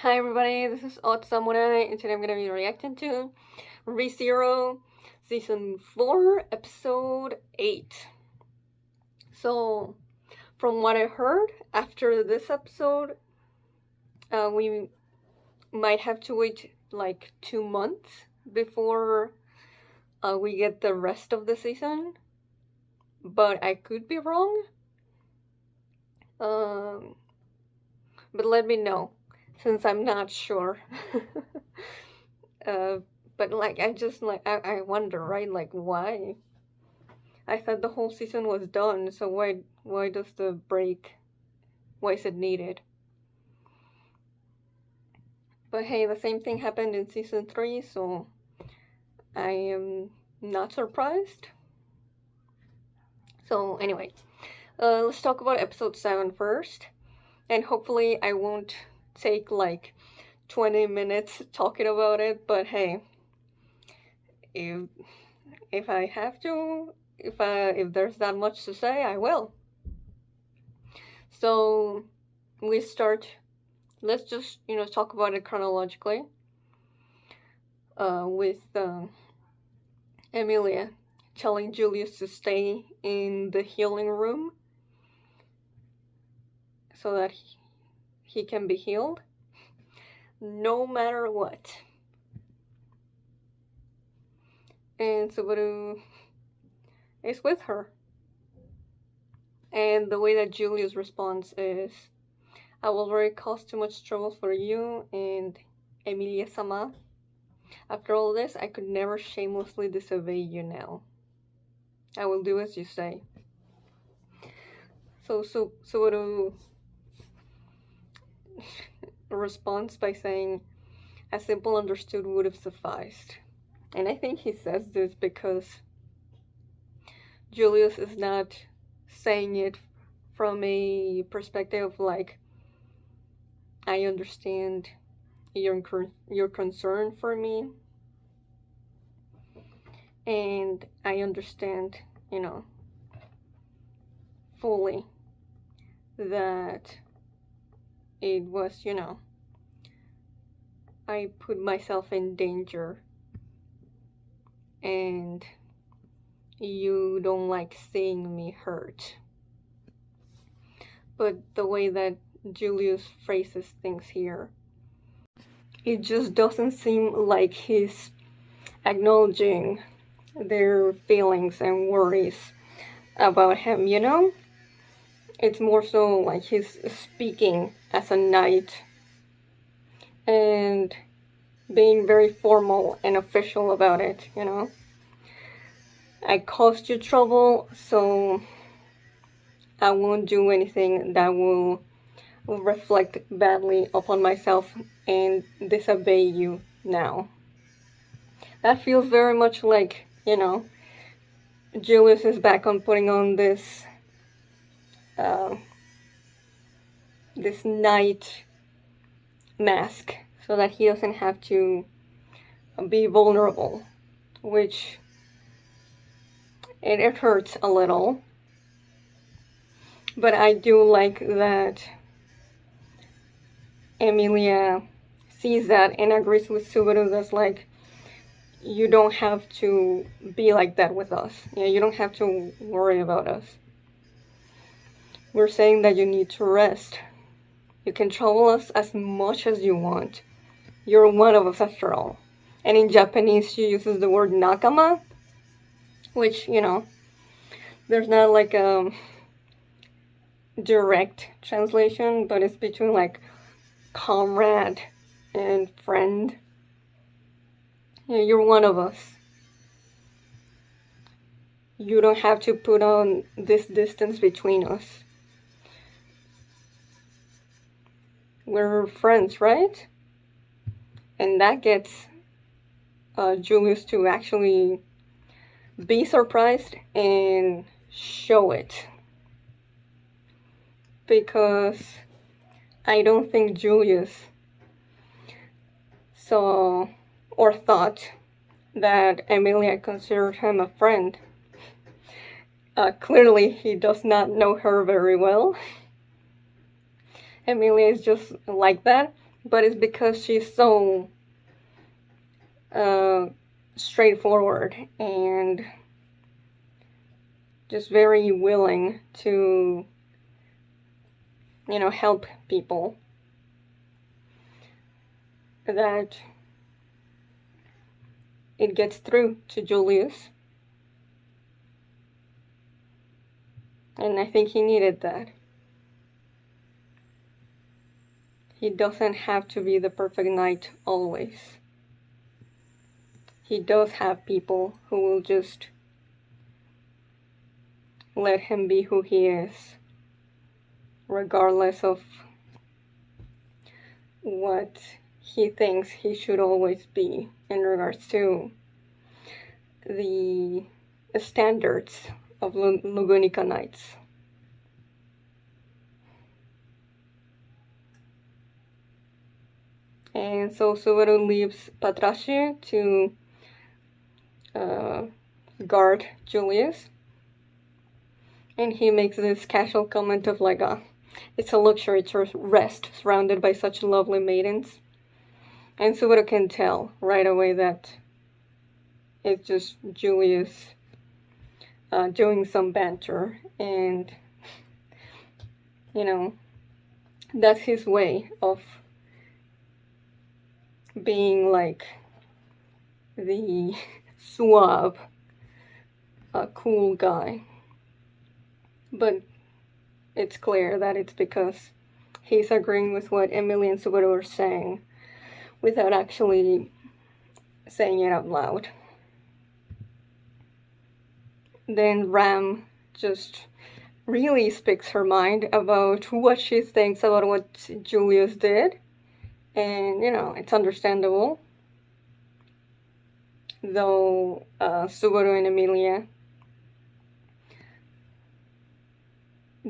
Hi everybody, this is Odd Samurai, and today I'm gonna be reacting to ReZero Season 4, Episode 8. So, from what I heard, after this episode, we might have to wait like 2 months before we get the rest of the season, but I could be wrong. Um, but let me know, since I'm not sure. uh, but I wonder, right? Like, why? I thought the whole season was done, so why does the break? Why is it needed? But hey, the same thing happened in season 3, so I am not surprised. So anyway, let's talk about episode 7 first, and hopefully I won't take like 20 minutes talking about it. But hey, if I have to, if there's that much to say, I will. So we start. Let's just talk about it chronologically. With Emilia telling Julius to stay in the healing room so that he can be healed no matter what. And Subaru is with her. And the way that Julius responds is, I will already cause too much trouble for you and Emilia-sama. After all this, I could never shamelessly disobey you now. I will do as you say. So Subaru responds by saying, a simple understood would have sufficed. And I think he says this because Julius is not saying it from a perspective of like, I understand your concern for me, and I understand, fully that it was, I put myself in danger, and you don't like seeing me hurt. But the way that Julius phrases things here, it just doesn't seem like he's acknowledging their feelings and worries about him, It's more so like he's speaking as a knight and being very formal and official about it, I caused you trouble, so I won't do anything that will reflect badly upon myself and disobey you now. That feels very much like, Julius is back on putting on this this knight mask so that he doesn't have to be vulnerable, which it hurts a little. But I do like that Emilia sees that and agrees with Subaru that's like, you don't have to be like that with us. You don't have to worry about us. We're saying that you need to rest. You can trouble us as much as you want. You're one of us after all. And in Japanese, she uses the word nakama, which, there's not like a direct translation, but it's between like comrade and friend. You're one of us. You don't have to put on this distance between us. We're friends, right? And that gets Julius to actually be surprised and show it. Because I don't think Julius saw or thought that Emilia considered him a friend. Clearly, he does not know her very well. Emilia is just like that, but it's because she's so straightforward and just very willing to, help people, that it gets through to Julius. And I think he needed that. He doesn't have to be the perfect knight always. He does have people who will just let him be who he is, regardless of what he thinks he should always be in regards to the standards of Lugunica knights. And so Subaru leaves Patrasche to guard Julius. And he makes this casual comment of like, it's a luxury to rest surrounded by such lovely maidens. And Subaru can tell right away that it's just Julius doing some banter. And, that's his way of being like the suave, cool guy. But it's clear that it's because he's agreeing with what Emily and Subaru are saying without actually saying it out loud. Then Ram just really speaks her mind about what she thinks about what Julius did. And, it's understandable. Though Subaru and Emilia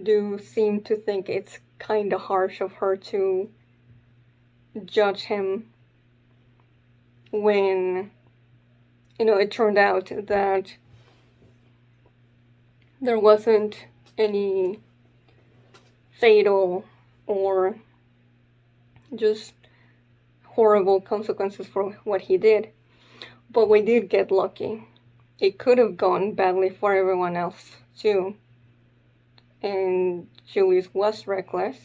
do seem to think it's kind of harsh of her to judge him when, it turned out that there wasn't any fatal or just horrible consequences for what he did. But we did get lucky. It could have gone badly for everyone else too. And Julius was reckless.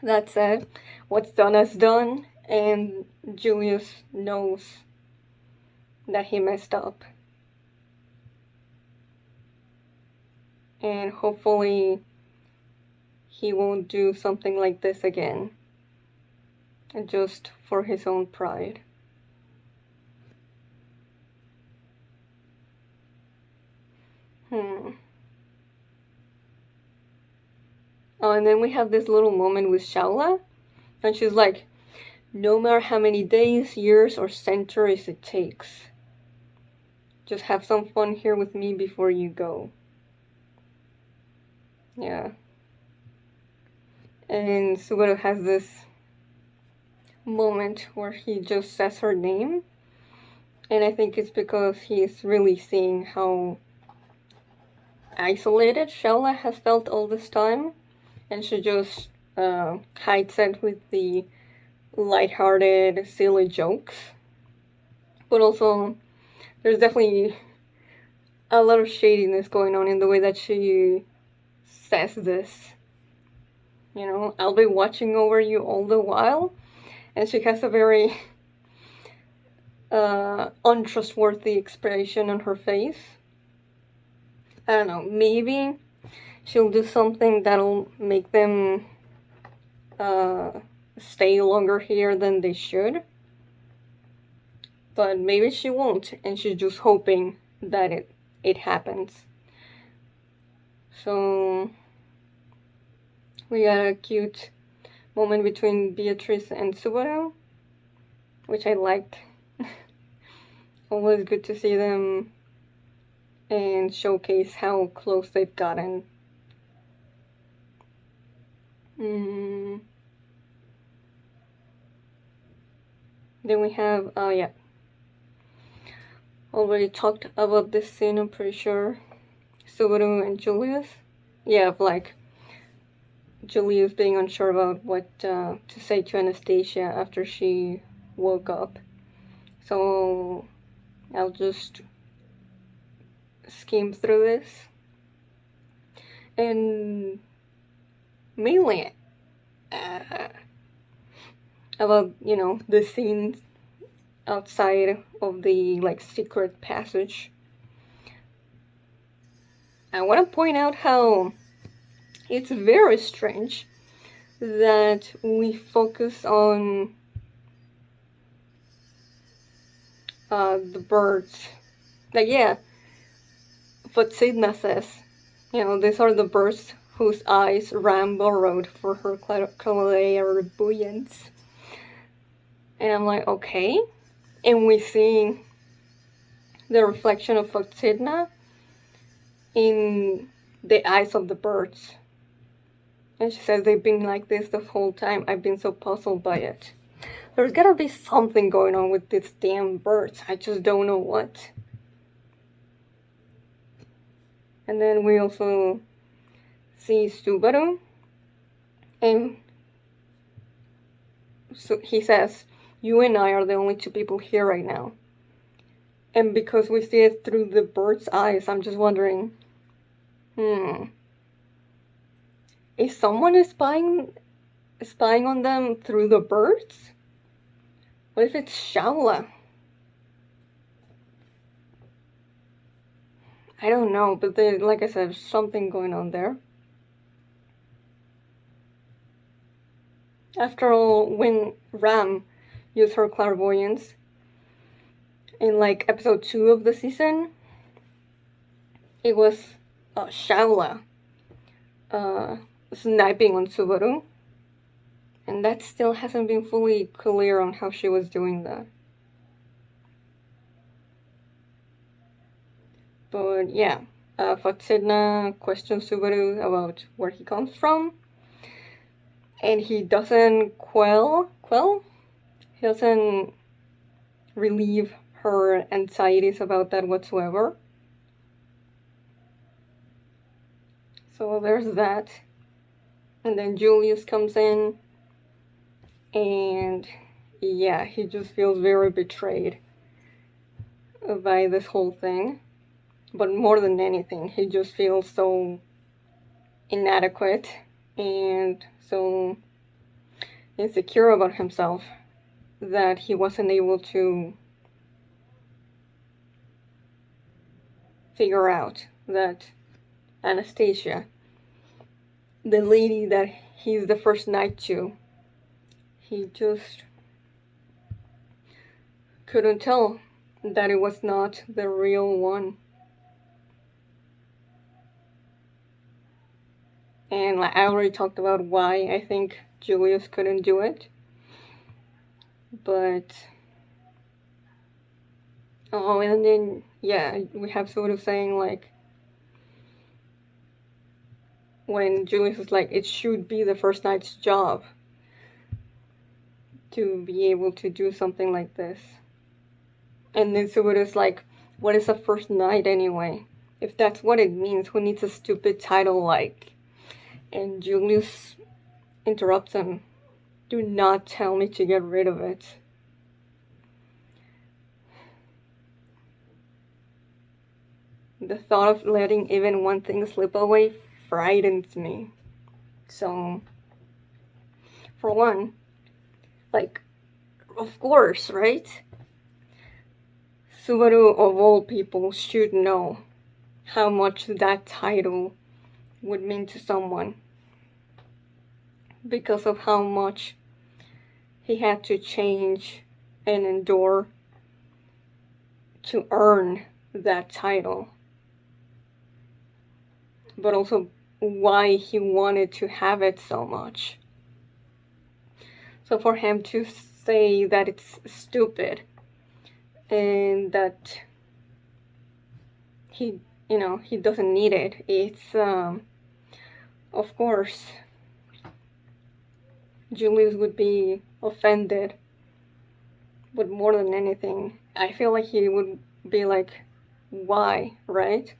That said, what's done is done, and Julius knows that he messed up. And hopefully he won't do something like this again, just for his own pride. Oh, and then we have this little moment with Shaula, and she's like, no matter how many days, years, or centuries it takes, just have some fun here with me before you go. Yeah. And Subaru has this moment where he just says her name, and I think it's because he's really seeing how isolated Shaula has felt all this time. And she just hides it with the lighthearted, silly jokes. But also, there's definitely a lot of shadiness going on in the way that she says this. I'll be watching over you all the while. And she has a very untrustworthy expression on her face. I don't know, maybe she'll do something that'll make them stay longer here than they should. But maybe she won't, and she's just hoping that it happens. So we got a cute moment between Beatrice and Subaru, which I liked. Always good to see them and showcase how close they've gotten. Then we have, already talked about this scene, I'm pretty sure. Subaru and Julius. Yeah, of like, Julius being unsure about what to say to Anastasia after she woke up. So I'll just skim through this. And mainly about, the scenes outside of the, secret passage. I want to point out how it's very strange that we focus on the birds. Like, yeah, what Sidna says, these are the birds whose eyes Ram borrowed for her clairvoyance. And I'm like, okay. And we see the reflection of Sidna in the eyes of the birds. And she says, they've been like this the whole time. I've been so puzzled by it. There's gotta be something going on with these damn birds. I just don't know what. And then we also see Subaru. And so he says, you and I are the only two people here right now. And because we see it through the bird's eyes, I'm just wondering, is someone spying on them through the birds? What if it's Shaula? I don't know, but like I said, there's something going on there. After all, when Ram used her clairvoyance in episode 2 of the season, it was Shaula sniping on Subaru, and that still hasn't been fully clear on how she was doing that. But yeah, Fatsidna questions Subaru about where he comes from, and he doesn't he doesn't relieve her anxieties about that whatsoever. So there's that. And then Julius comes in, and yeah, he just feels very betrayed by this whole thing. But more than anything, he just feels so inadequate and so insecure about himself that he wasn't able to figure out that Anastasia, the lady that he's the first knight to, he just couldn't tell that it was not the real one. And I already talked about why I think Julius couldn't do it. But and then yeah, we have sort of saying when Julius is like, it should be the first knight's job to be able to do something like this. And then Subaru's like, what is a first knight anyway? If that's what it means, who needs a stupid title like? And Julius interrupts him. Do not tell me to get rid of it. The thought of letting even one thing slip away frightens me. So, for one, of course, right? Subaru, of all people, should know how much that title would mean to someone, because of how much he had to change and endure to earn that title, but also why he wanted to have it so much. So for him to say that it's stupid and that he doesn't need it, it's of course Julius would be offended. But more than anything, I feel like he would be like, why, right?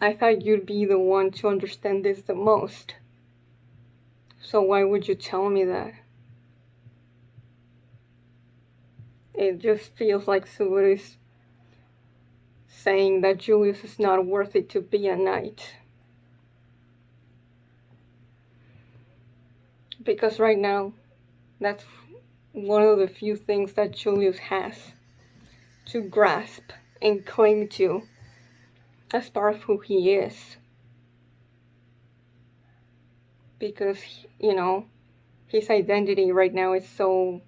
I thought you'd be the one to understand this the most. So why would you tell me that? It just feels like Subaru is saying that Julius is not worthy to be a knight. Because right now, that's one of the few things that Julius has to grasp and cling to as part of who he is. Because, his identity right now is so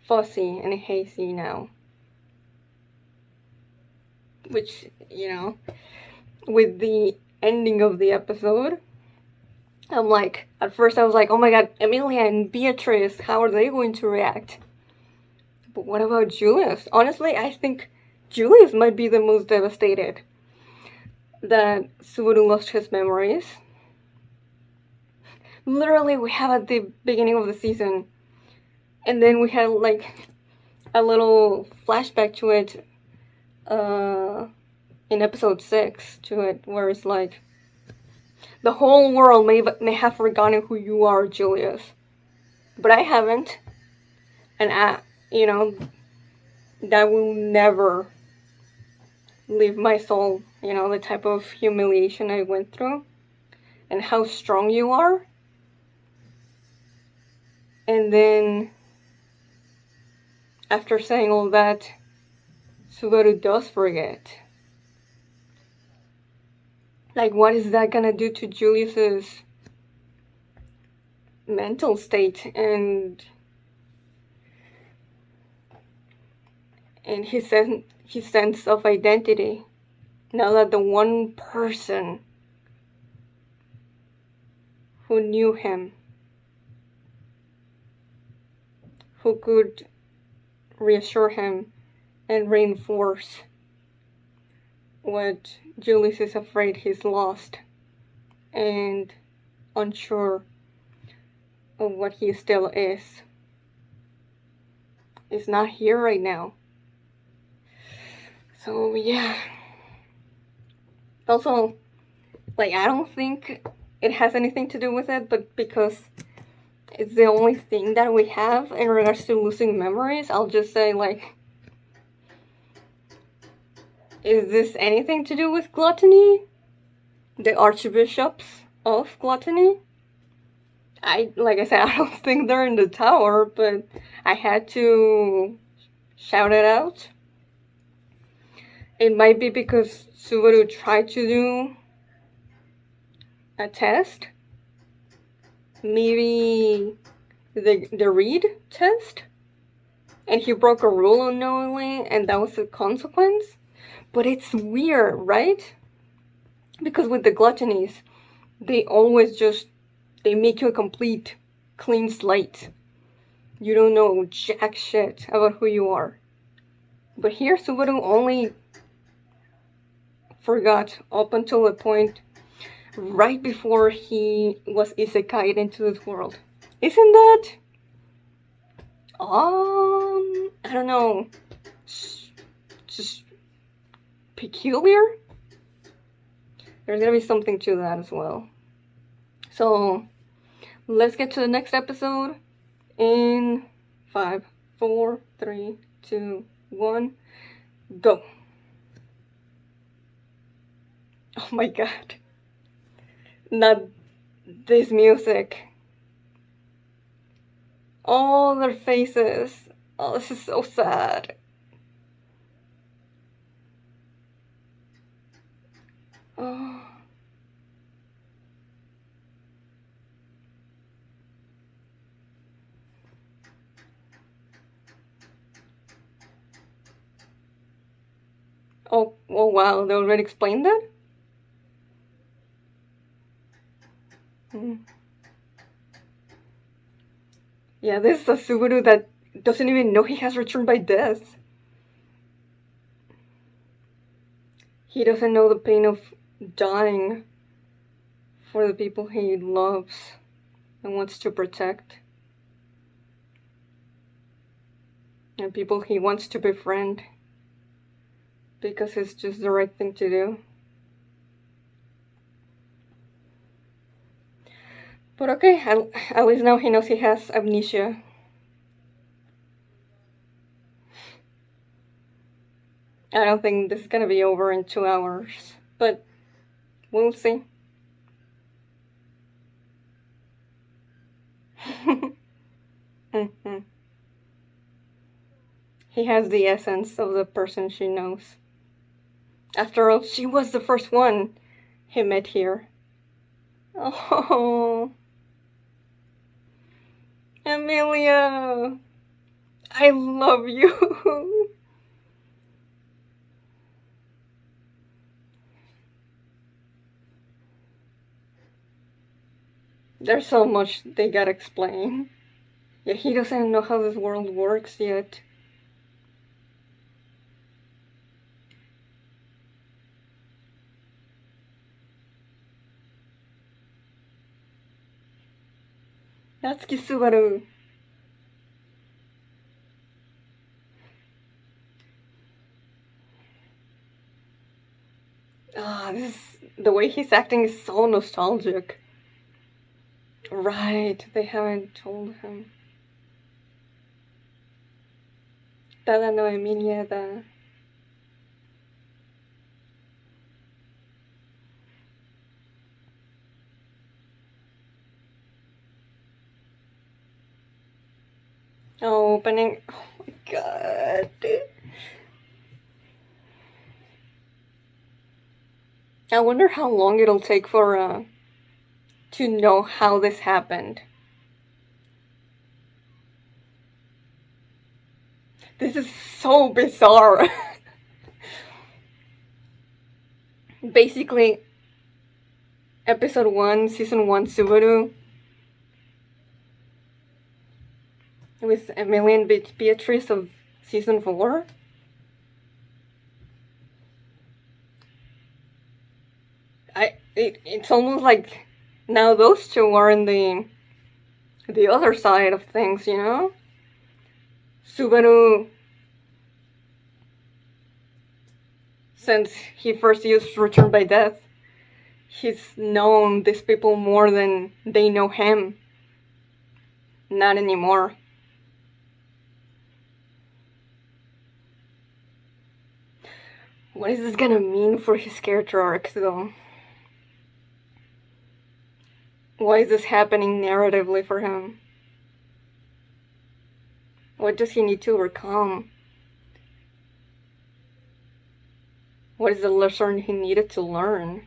fuzzy and hazy now. Which, with the ending of the episode, at first I was like, oh my god, Emilia and Beatrice, how are they going to react? But what about Julius? Honestly, I think Julius might be the most devastated that Subaru lost his memories. Literally, we have at the beginning of the season, and then we had a little flashback to it in episode 6 to it, where it's like, the whole world may have forgotten who you are, Julius, but I haven't, and that will never leave my soul, the type of humiliation I went through, and how strong you are. And then, after saying all that, Subaru does forget. What is that gonna do to Julius's mental state and his sense of identity? Now that the one person who knew him, who could reassure him and reinforce what Julius is afraid he's lost and unsure of what he still is not here right now. So yeah. Also, I don't think it has anything to do with it, but because it's the only thing that we have in regards to losing memories, I'll just say, is this anything to do with gluttony? The archbishops of gluttony? Like I said, I don't think they're in the tower, but I had to shout it out. It might be because Subaru tried to do a test. Maybe the read test? And he broke a rule unknowingly, and that was the consequence? But it's weird, right? Because with the gluttonies, they always they make you a complete clean slate. You don't know jack shit about who you are. But here, Subaru only forgot up until the point right before he was isekai'd into this world. Isn't that I don't know, just peculiar? There's gonna be something to that as well. So let's get to the next episode in 5, 4, 3, 2, 1, go. Oh my god. Not this music. All their faces. Oh, this is so sad. Oh. Oh, wow, they already explained that? Yeah, this is a Subaru that doesn't even know he has returned by death. He doesn't know the pain of dying for the people he loves and wants to protect. And people he wants to befriend. Because it's just the right thing to do. But okay, at least now he knows he has amnesia. I don't think this is gonna be over in 2 hours, but we'll see. Mhm. He has the essence of the person she knows. After all, she was the first one he met here. Oh, Amelia, I love you. There's so much they gotta explain. Yeah, he doesn't know how this world works yet. That's Subaru. Ah, the way he's acting is so nostalgic. Right, they haven't told him. Tada no Emilia. Oh, opening. Oh my god. I wonder how long it'll take for to know how this happened. This is so bizarre. Basically, episode 1, season 1 Subaru with Emily and Beatrice of season 4. It's almost like now those two are in the other side of things, you know? Subaru, since he first used Return by Death, he's known these people more than they know him. Not anymore. What is this gonna mean for his character arc, though? Why is this happening narratively for him? What does he need to overcome? What is the lesson he needed to learn?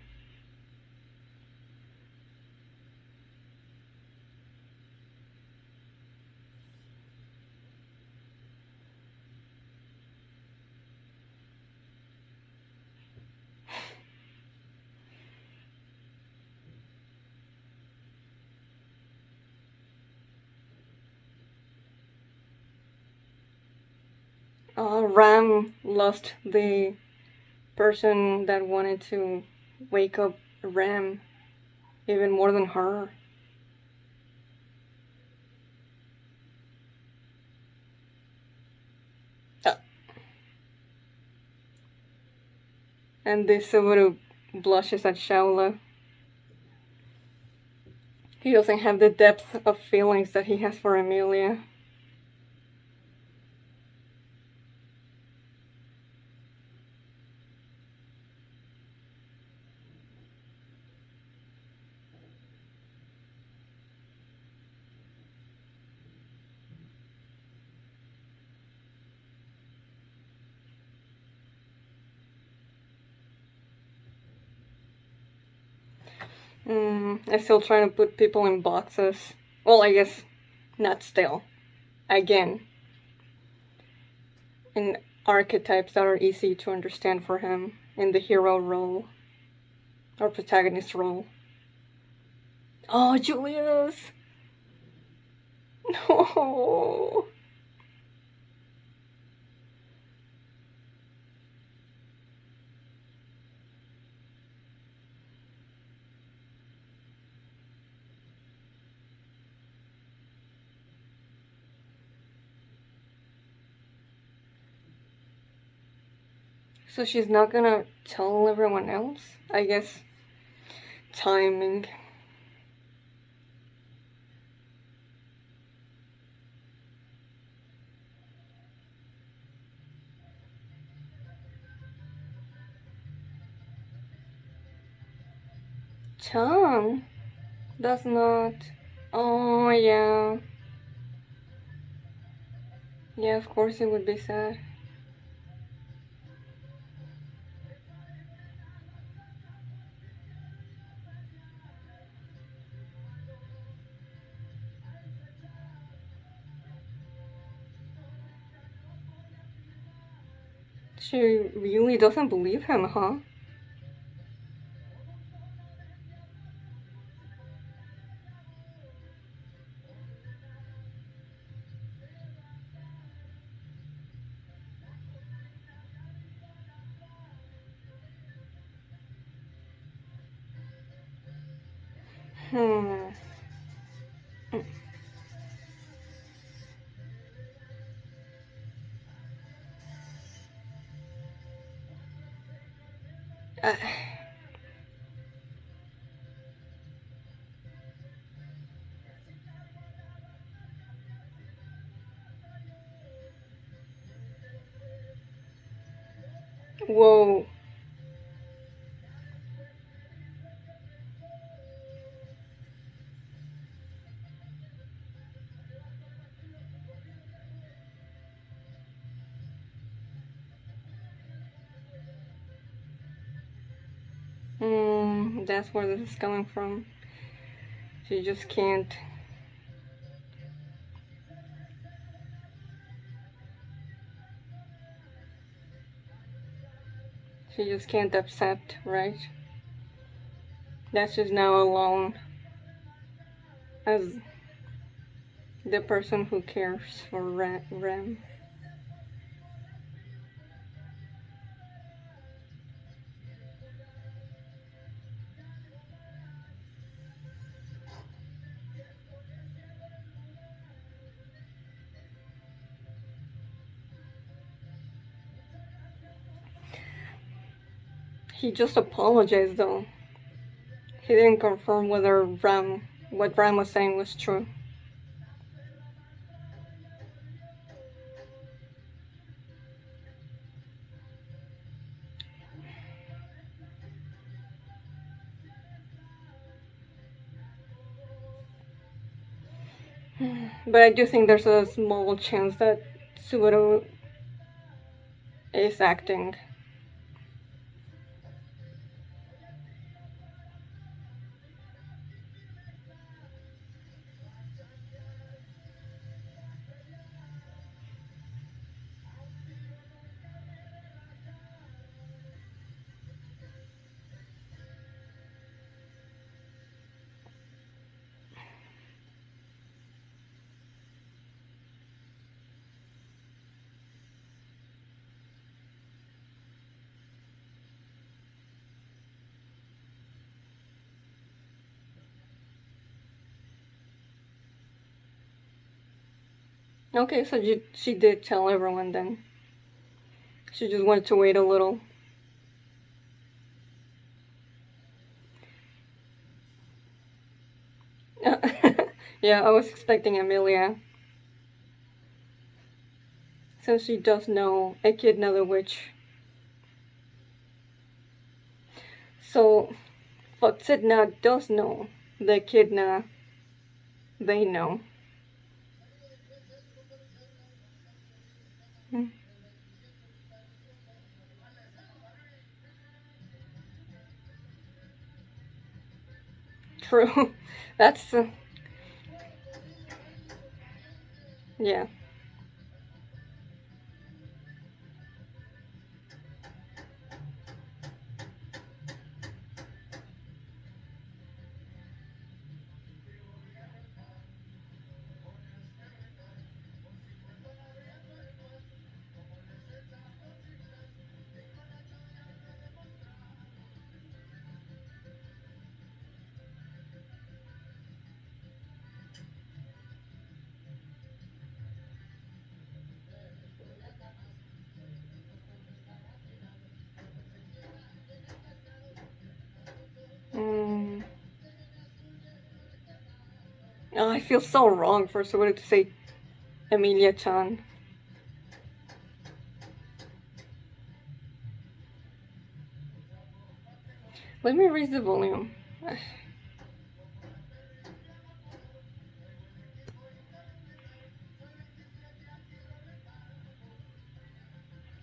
Ram lost the person that wanted to wake up Ram even more than her. Uh, and this Subaru blushes at Shaula. He doesn't have the depth of feelings that he has for Amelia. I'm still trying to put people in boxes. Well, I guess not still. Again, in archetypes that are easy to understand for him in the hero role or protagonist role. Oh, Julius! No! So she's not gonna tell everyone else? I guess timing. Chan? That's not. Oh, yeah. Yeah, of course it would be sad. She really doesn't believe him, huh? Hmm. Uh, whoa. That's where this is coming from. She just can't. She just can't accept, right? That she's now alone as the person who cares for Rem. He just apologized though. He didn't confirm whether what Ram was saying was true. But I do think there's a small chance that Subaru is acting. Okay, so she did tell everyone then. She just wanted to wait a little. Yeah, I was expecting Amelia. Since she does know Echidna the witch. So, Foxedna does know the Echidna they know. Hmm. True. That's, yeah. Mm. Oh, I feel so wrong for somebody to say Emilia Chan. Let me raise the volume.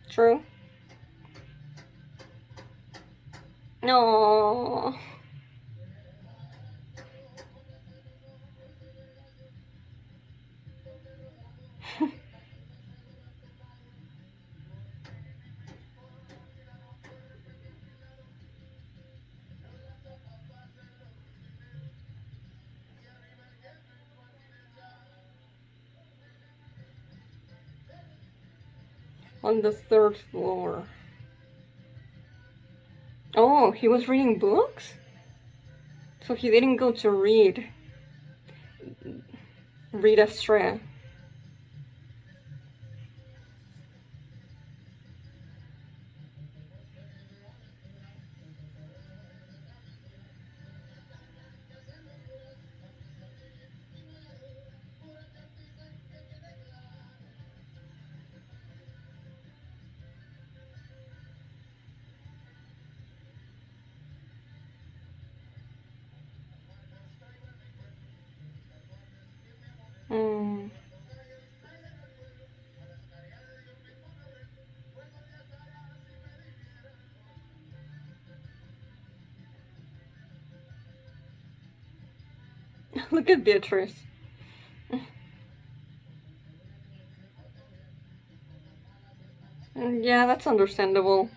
True. No. On the third floor. Oh, he was reading books? So he didn't go to read Astrea. Mm. Look at Beatrice. Yeah, that's understandable.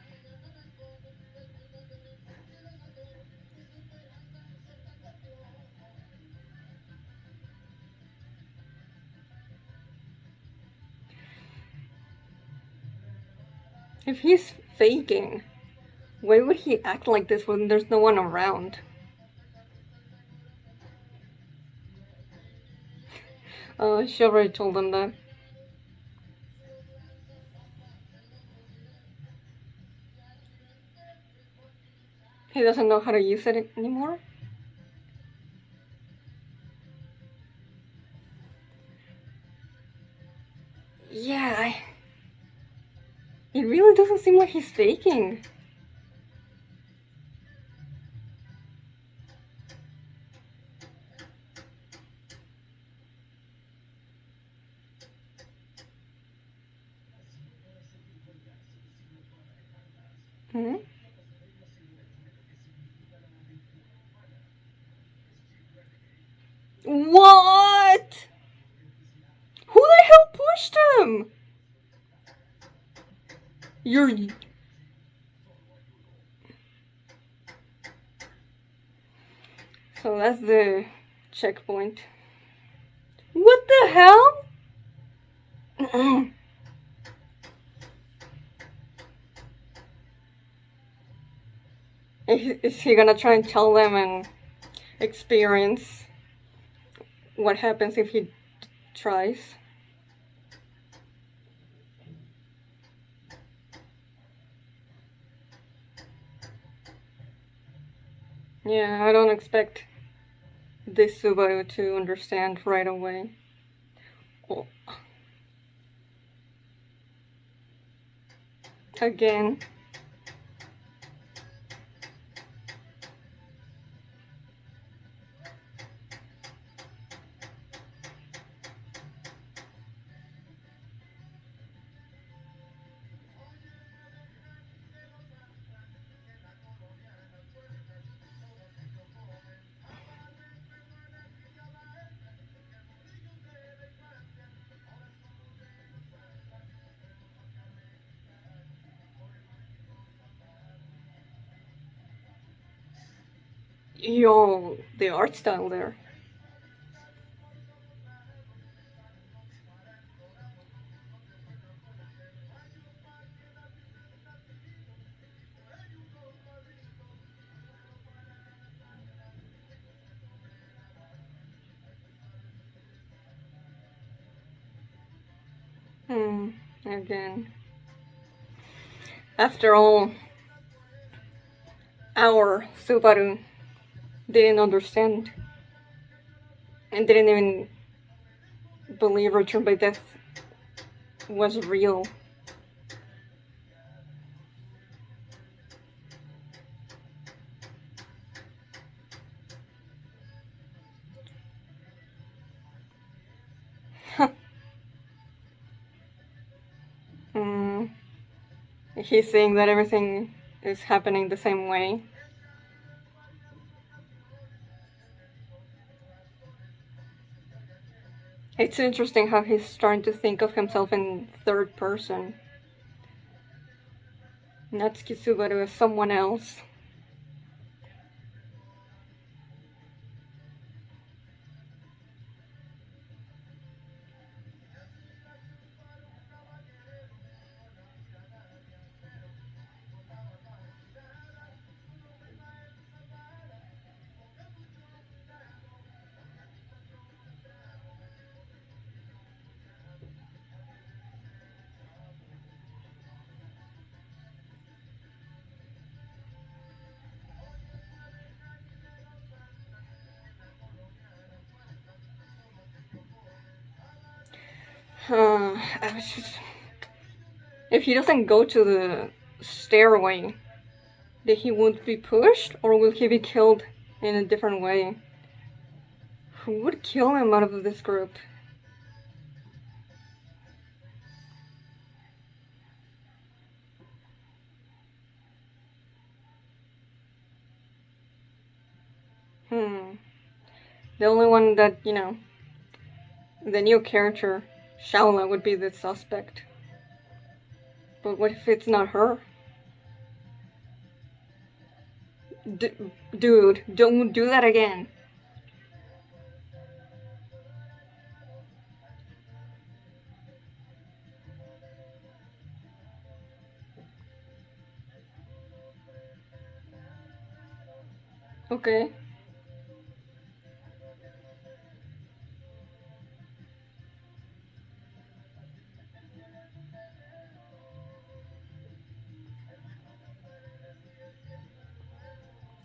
If he's faking, why would he act like this when there's no one around? She already told him that. He doesn't know how to use it anymore? Yeah, it really doesn't seem like he's faking. Hmm? What? Who the hell pushed him? You're. So that's the checkpoint. What the hell? Is he gonna try and tell them and experience what happens if he tries? Yeah, I don't expect this Subaru to understand right away. Oh. Again. Yo, the art style there. Hmm, again. After all, our Subaru didn't understand and didn't even believe Return by Death was real. He's saying that everything is happening the same way. It's interesting how he's starting to think of himself in third person. Natsuki Subaru is someone else. I was just. If he doesn't go to the stairway, then he won't be pushed, or will he be killed in a different way? Who would kill him out of this group? Hmm. The only one that, the new character, Shaola, would be the suspect. But what if it's not her? Dude, don't do that again. Okay.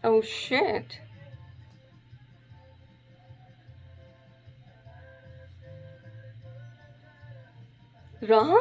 Oh shit. Ram?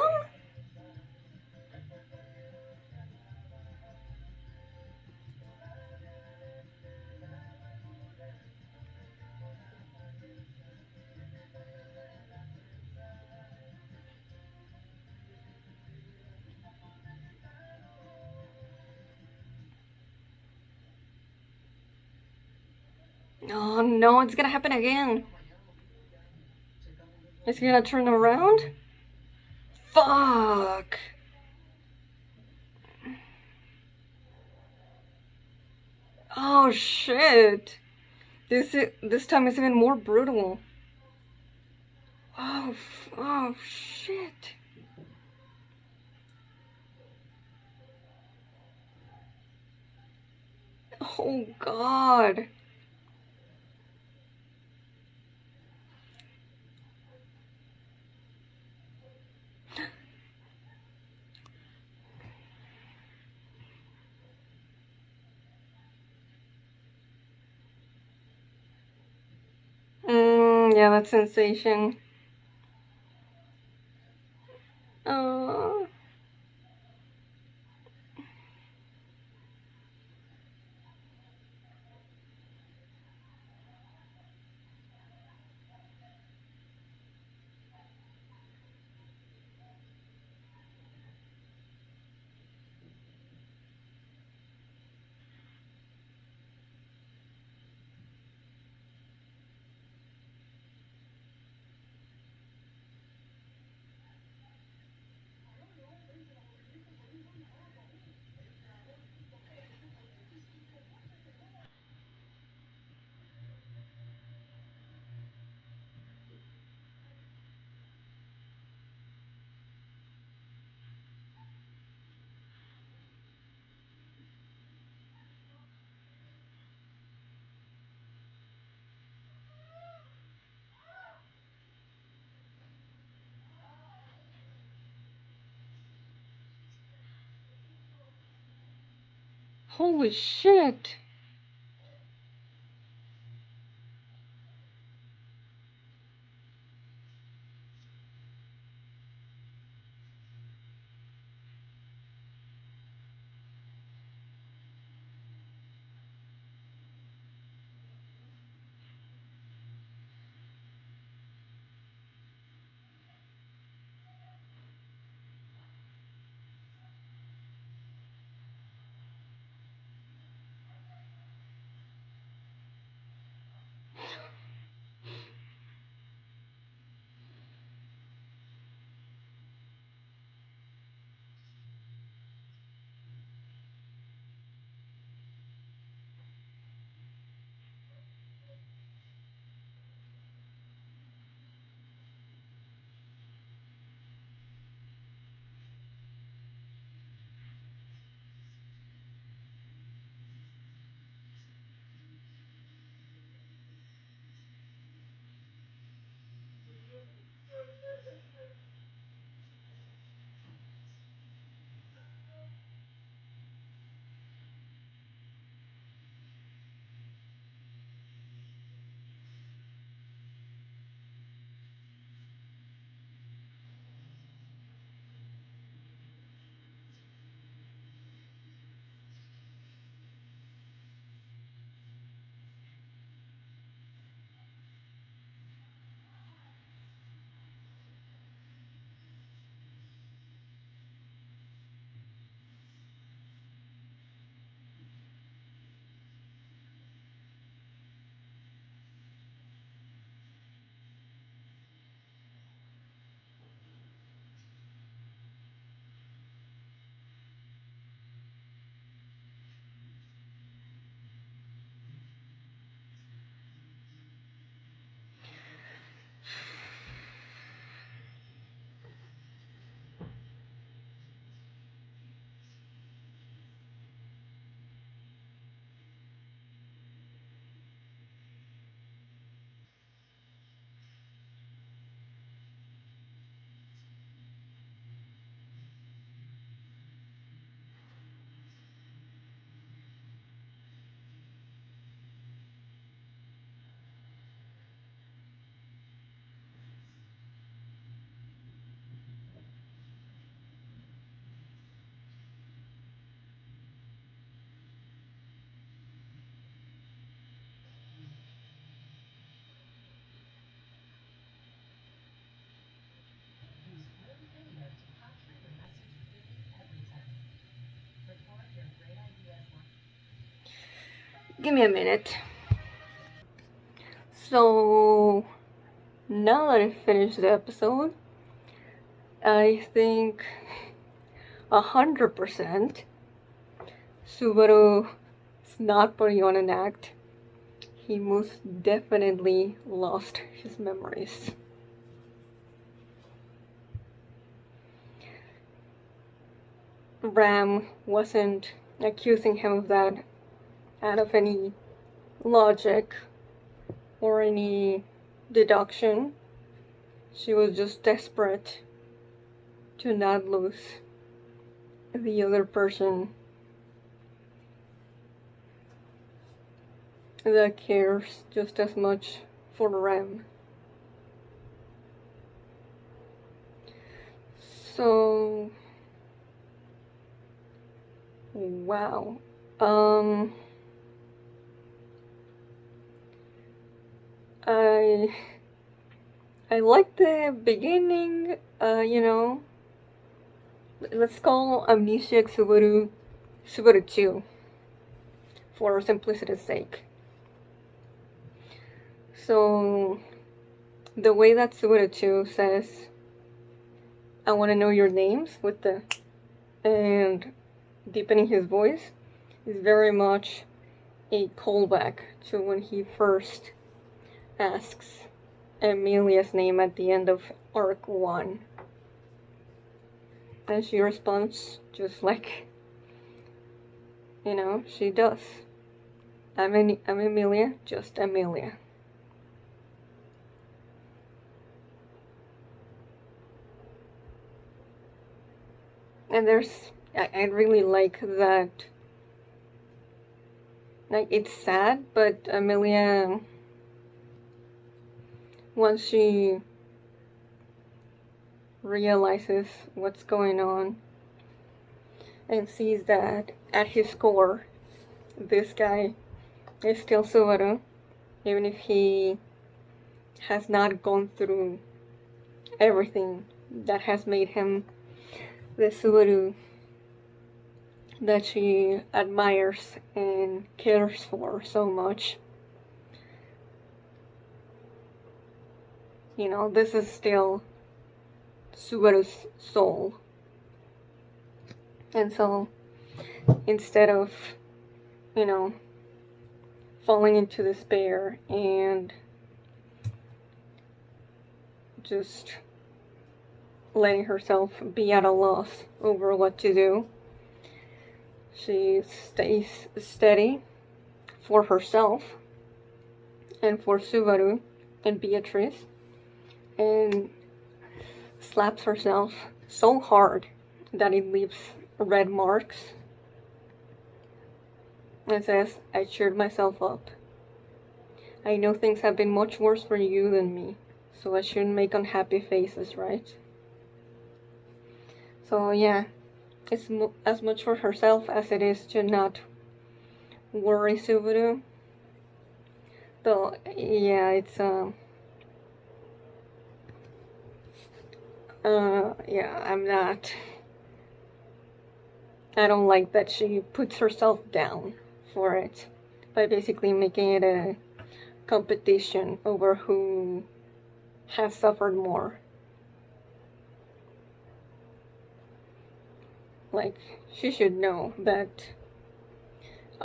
Oh no, it's gonna happen again. It's gonna turn around? Fuck. Oh shit. This time is even more brutal. Oh shit. Oh god. Yeah, that sensation. Uh, Holy shit. Give me a minute. So now that I finished the episode, I think 100% Subaru is not putting on an act. He most definitely lost his memories. Ram wasn't accusing him of that out of any logic or any deduction. She was just desperate to not lose the other person that cares just as much for Ram. So, wow. I like the beginning, let's call Amnesiac Subaru 2 for simplicity's sake. So, the way that Subaru 2 says, I want to know your names with the, and deepening his voice, is very much a callback to when he first asks Amelia's name at the end of Arc 1. And she responds just like, she does. I'm Amelia, just Amelia. And I really like that. Like, it's sad, but Amelia, once she realizes what's going on and sees that at his core, this guy is still Subaru, even if he has not gone through everything that has made him the Subaru that she admires and cares for so much. This is still Subaru's soul. And so, instead of, falling into despair and just letting herself be at a loss over what to do, she stays steady for herself and for Subaru and Beatrice, and slaps herself so hard that it leaves red marks and says, I cheered myself up. I know things have been much worse for you than me, so I shouldn't make unhappy faces, right? So yeah, it's as much for herself as it is to not worry Subaru. Though, yeah, it's, I don't like that she puts herself down for it by basically making it a competition over who has suffered more. Like, she should know that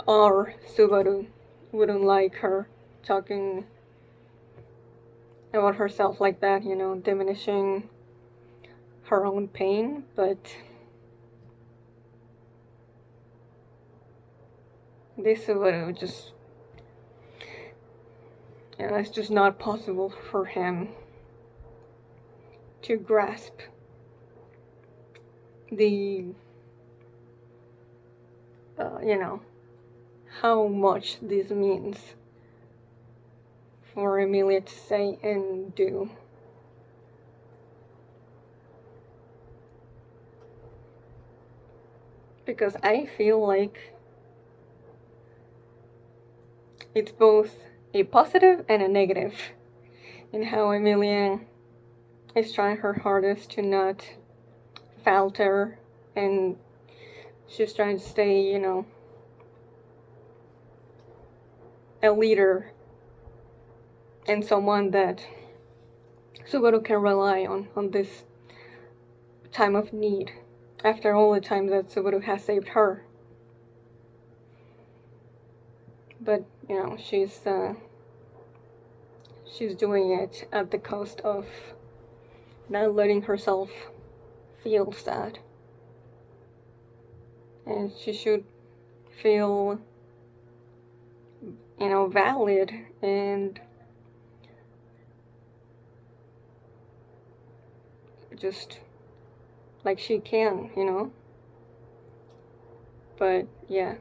our Subaru wouldn't like her talking about herself like that, diminishing her own pain, but this Subaru just, it's just not possible for him to grasp the, how much this means for Amelia to say and do. Because I feel like it's both a positive and a negative in how Amelia is trying her hardest to not falter, and she's trying to stay, a leader and someone that Subaru can rely on this time of need, after all the times that Subaru has saved her. But, you know, she's doing it at the cost of not letting herself feel sad. And she should feel, you know, valid and just like she can, you know. But yeah.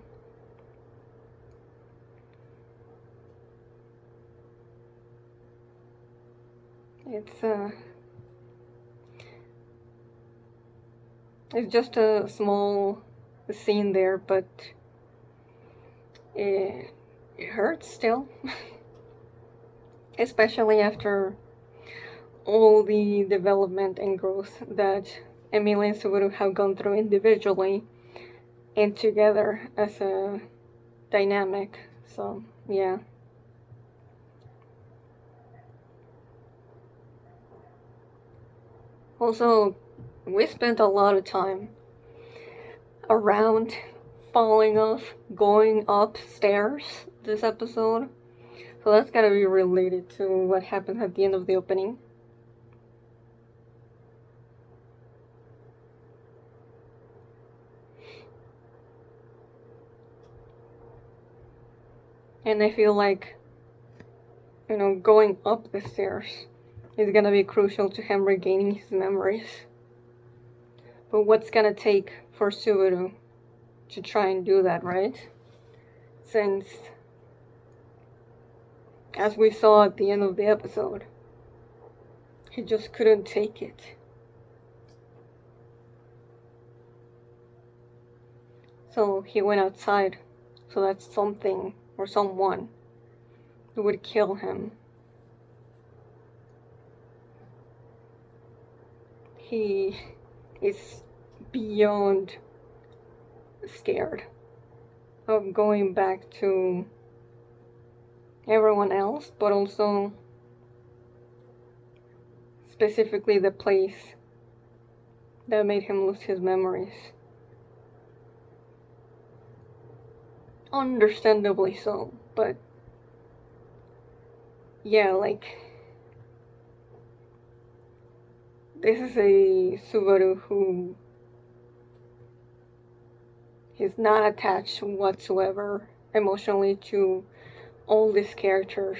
It's just a small scene there, but it hurts still. Especially after all the development and growth that Emilia and Subaru have gone through individually and together as a dynamic. So, yeah. Also, we spent a lot of time around falling off, going upstairs this episode. So that's gotta be related to what happened at the end of the opening. And I feel like, you know, going up the stairs is gonna be crucial to him regaining his memories. But what's gonna take for Subaru to try and do that, right? Since, as we saw at the end of the episode, he just couldn't take it. So he went outside, so that something or someone would kill him. He is beyond scared of going back to everyone else, but also specifically the place that made him lose his memories. Understandably so, but yeah, like, this is a Subaru who is not attached whatsoever emotionally to all these characters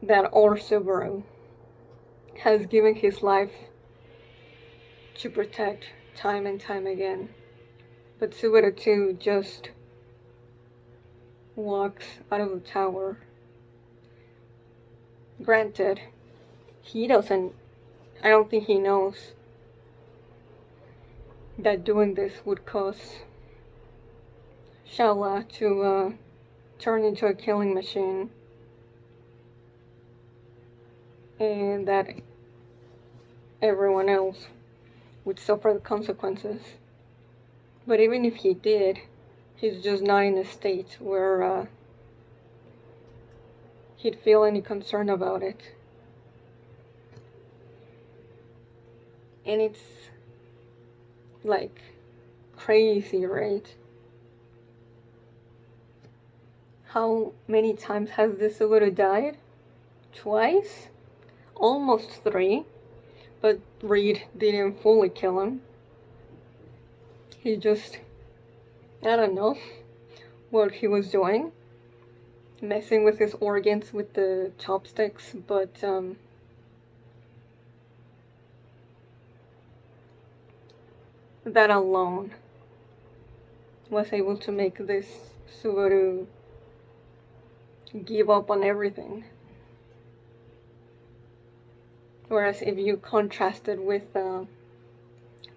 that our Subaru has given his life to protect time and time again. But Subaru 2 just walks out of the tower. Granted, I don't think he knows that doing this would cause Shala to turn into a killing machine, and that everyone else would suffer the consequences. But even if he did, he's just not in a state where he'd feel any concern about it. And it's like crazy, right? How many times has this Subaru died? Twice? Almost 3. But Reed didn't fully kill him. He just, I don't know what he was doing. Messing with his organs with the chopsticks, but that alone was able to make this Subaru give up on everything. Whereas if you contrast it with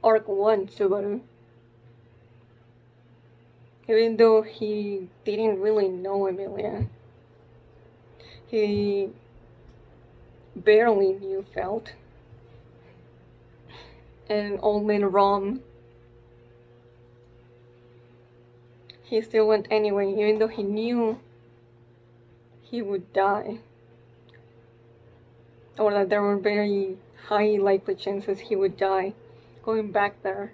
Arc 1 Subaru, even though he didn't really know Emilia, he barely knew Felt, and Old Man Rom, he still went anyway, even though he knew he would die, or that there were very high likely chances he would die going back there,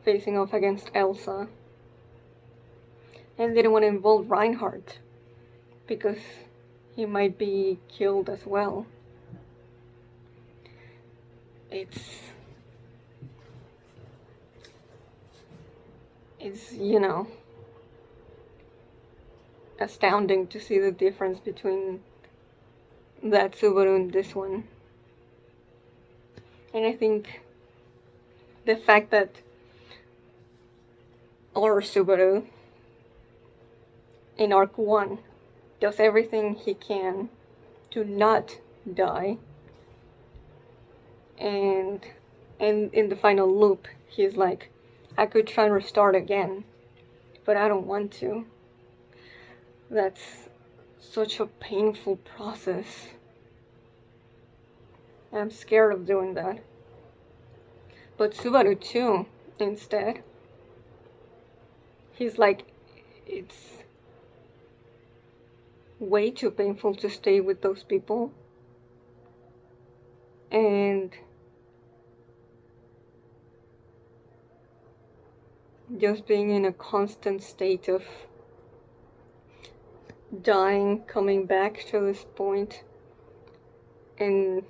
facing off against Elsa. And didn't want to involve Reinhardt because he might be killed as well. It's astounding to see the difference between that Subaru and this one. And I think the fact that our Subaru in Arc 1 does everything he can to not die, and in the final loop he's like, I could try and restart again, but I don't want to. That's such a painful process. I'm scared of doing that. But Subaru too, instead, he's like, it's way too painful to stay with those people, and just being in a constant state of dying, coming back to this point, and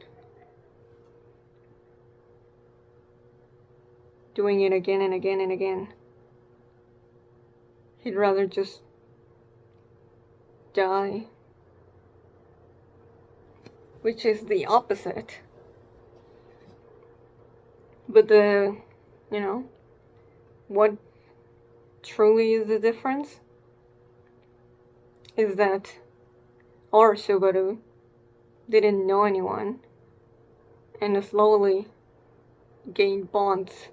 doing it again and again and again. He'd rather just die, which is the opposite. But what truly is the difference is that our Subaru didn't know anyone and slowly gained bonds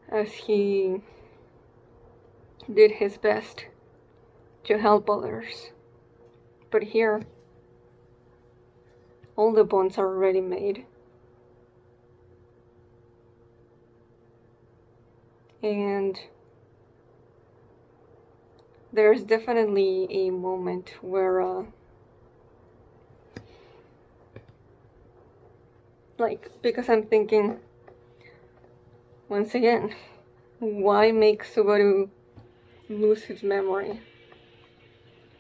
as he did his best to help others. But here, all the bonds are already made. And there's definitely a moment where, because I'm thinking, once again, why make Subaru lose his memory?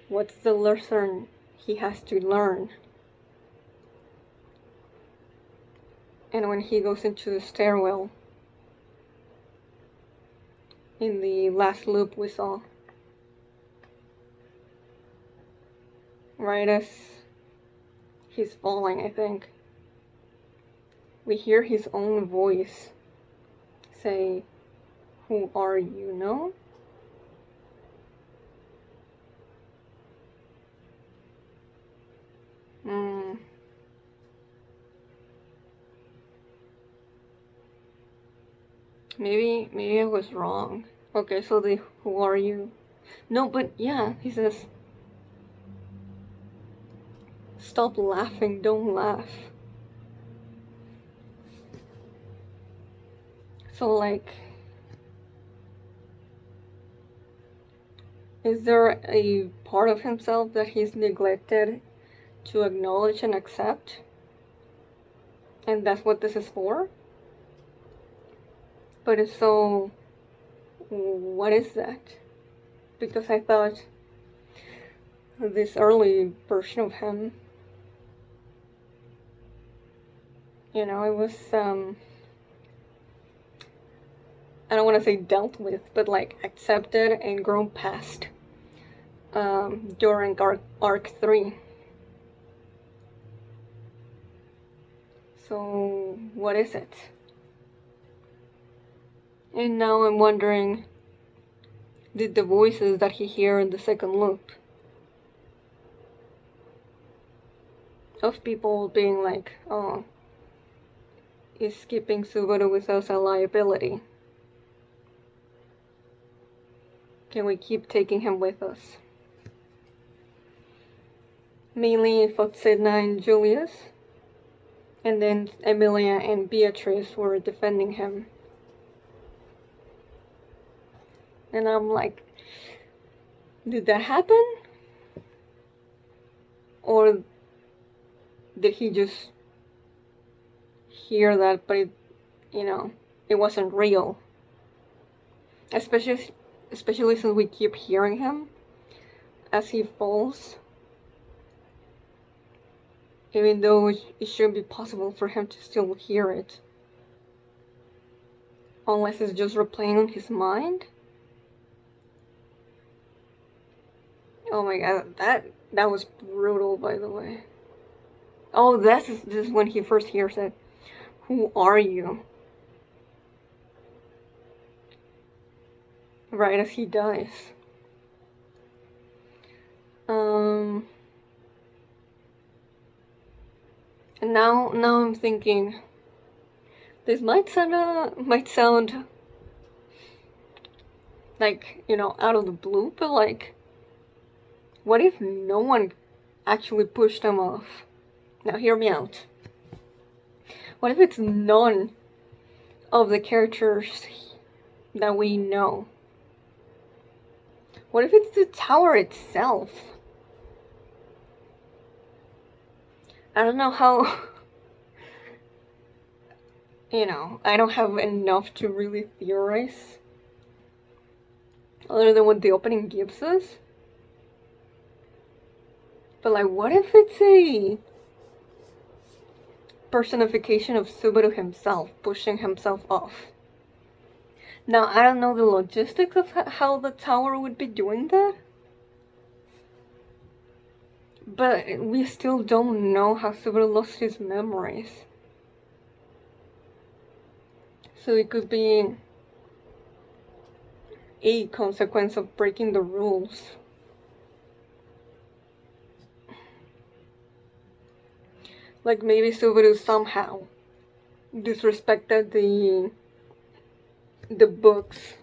What's the lesson he has to learn? And when he goes into the stairwell, in the last loop we saw, right as he's falling, I think, we hear his own voice say, "Who are you, no?" Maybe I was wrong. Okay, so the "who are you?" No, but yeah, he says, "Stop laughing, don't laugh." So is there a part of himself that he's neglected to acknowledge and accept? And that's what this is for? But if so, what is that? Because I thought this early version of him, it was, I don't want to say dealt with, but accepted and grown past during Arc 3. So, what is it? And now I'm wondering, did the voices that he hears in the second loop of people being like, "Oh, is keeping Subaru with us a liability? Can we keep taking him with us?" Mainly Foxedna and Julius, and then Emilia and Beatrice were defending him. And I'm like, did that happen? Or did he just hear that, but it wasn't real? Especially since we keep hearing him as he falls, even though it should be possible for him to still hear it, unless it's just replaying on his mind. Oh my god, that was brutal, by the way. Oh, this is when he first hears it. Who are you? Right as he dies. And now I'm thinking, this might sound like, out of the blue, but like, what if no one actually pushed him off? Now hear me out. What if it's none of the characters that we know? What if it's the tower itself? I don't know how... I don't have enough to really theorize, other than what the opening gives us. But like, what if it's a personification of Subaru himself, pushing himself off? Now, I don't know the logistics of how the tower would be doing that, but we still don't know how Subaru lost his memories. So it could be a consequence of breaking the rules. Like maybe Subaru somehow disrespected the books.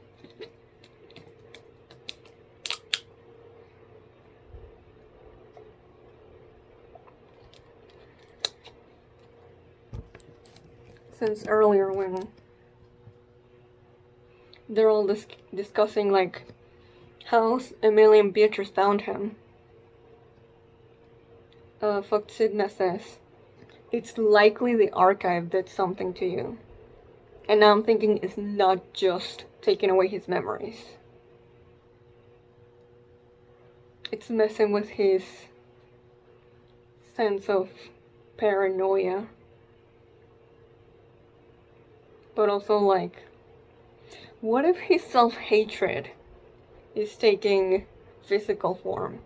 Since earlier when they're all discussing like how Emilia and Beatrice found him, Foxidna says, it's likely the archive did something to you. And now I'm thinking it's not just taking away his memories. It's messing with his sense of paranoia. But also like, what if his self-hatred is taking physical form?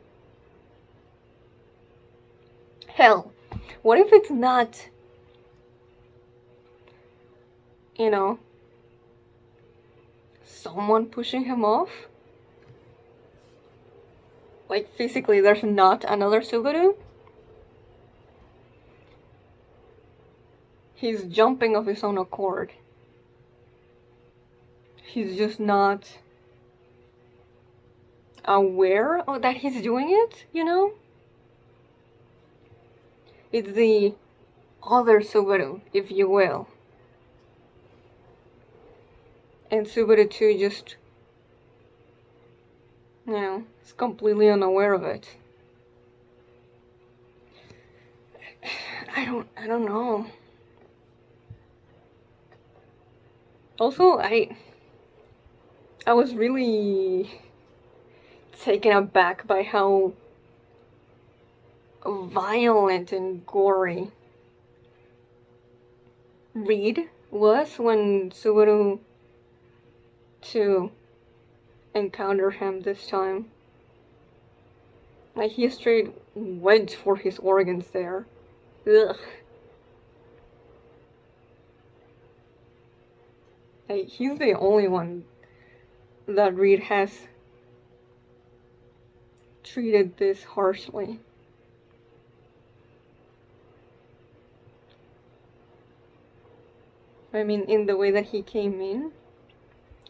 Hell, what if it's not, someone pushing him off? Like physically there's not another Subaru? He's jumping of his own accord. He's just not aware that he's doing it, It's the other Subaru, if you will. And Subaru 2 just, is completely unaware of it. I don't know. Also, I was really taken aback by how violent and gory Reed was when Subaru 2 encountered him this time. Like, he straight went for his organs there. Ugh. Like, he's the only one that Reed has treated this harshly. I mean, in the way that he came in,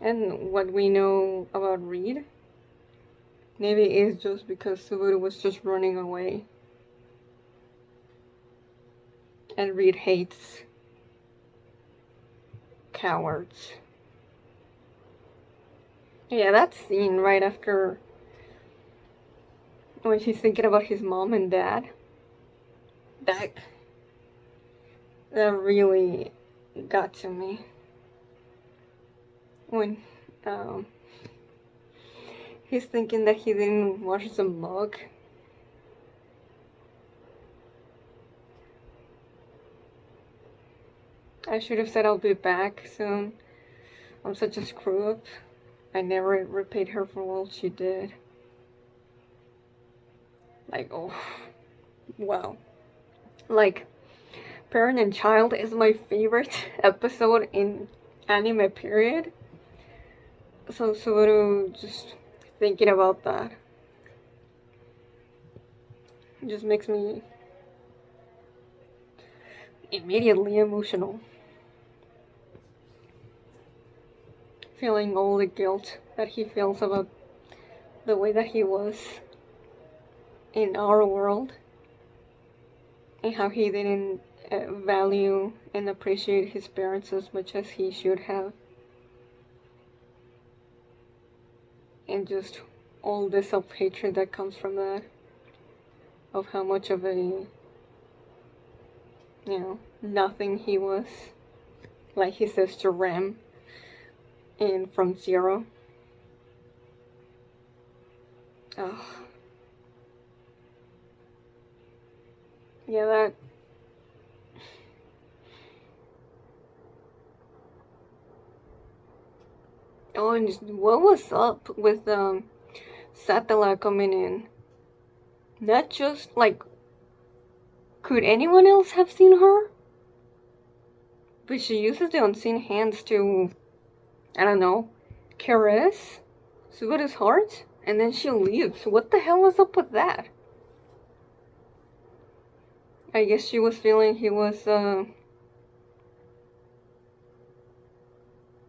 and what we know about Reed, maybe it's just because Subaru was just running away. And Reed hates cowards. Yeah, that scene right after when she's thinking about his mom and dad, that really got to me when he's thinking that he didn't wash the mug. I should have said I'll be back soon. I'm such a screw up. I never repaid her for all she did. Like, oh, wow. Like, Parent and Child is my favorite episode in anime, period. So Subaru, just thinking about that just makes me immediately emotional. Feeling all the guilt that he feels about the way that he was in our world, and how he didn't value and appreciate his parents as much as he should have. And just all the self-hatred that comes from that, of how much of a, nothing he was, like he says to Ram in From Zero. Oh. Yeah, that... Oh, and what was up with Satella coming in? Not just, like, could anyone else have seen her? But she uses the unseen hands to, I don't know, caress Subaru's heart, and then she leaves. What the hell was up with that? I guess she was feeling he was in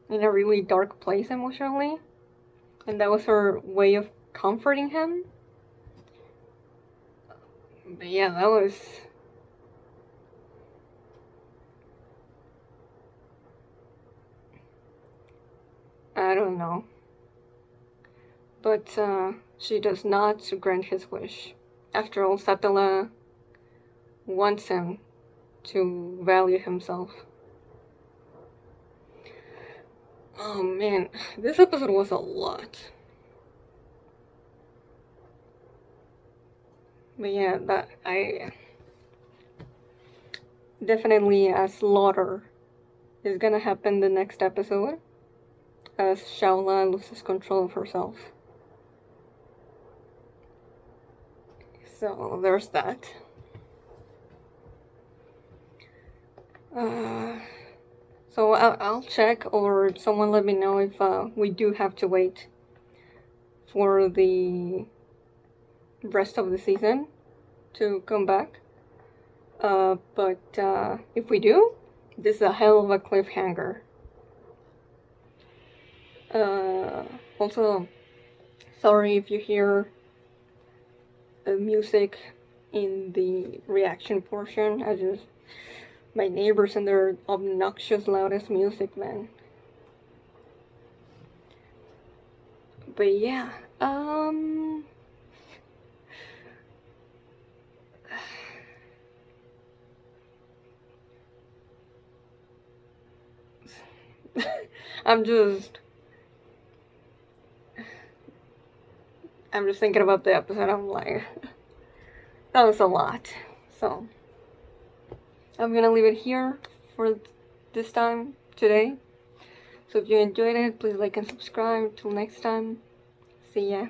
a really dark place emotionally, and that was her way of comforting him. But yeah, that was... I don't know. But she does not grant his wish. After all, Satella wants him to value himself. Oh man, this episode was a lot. But yeah, that I definitely a slaughter is gonna happen the next episode, as Shaola loses control of herself. So there's that. So I'll check, or someone let me know if we do have to wait for the rest of the season to come back. But if we do, this is a hell of a cliffhanger. Also, sorry if you hear music in the reaction portion. My neighbors and their obnoxious loudest music, man. But yeah, I'm just thinking about the episode. I'm like, that was a lot. So I'm gonna leave it here for this time today. So if you enjoyed it, please like and subscribe. Till next time, see ya.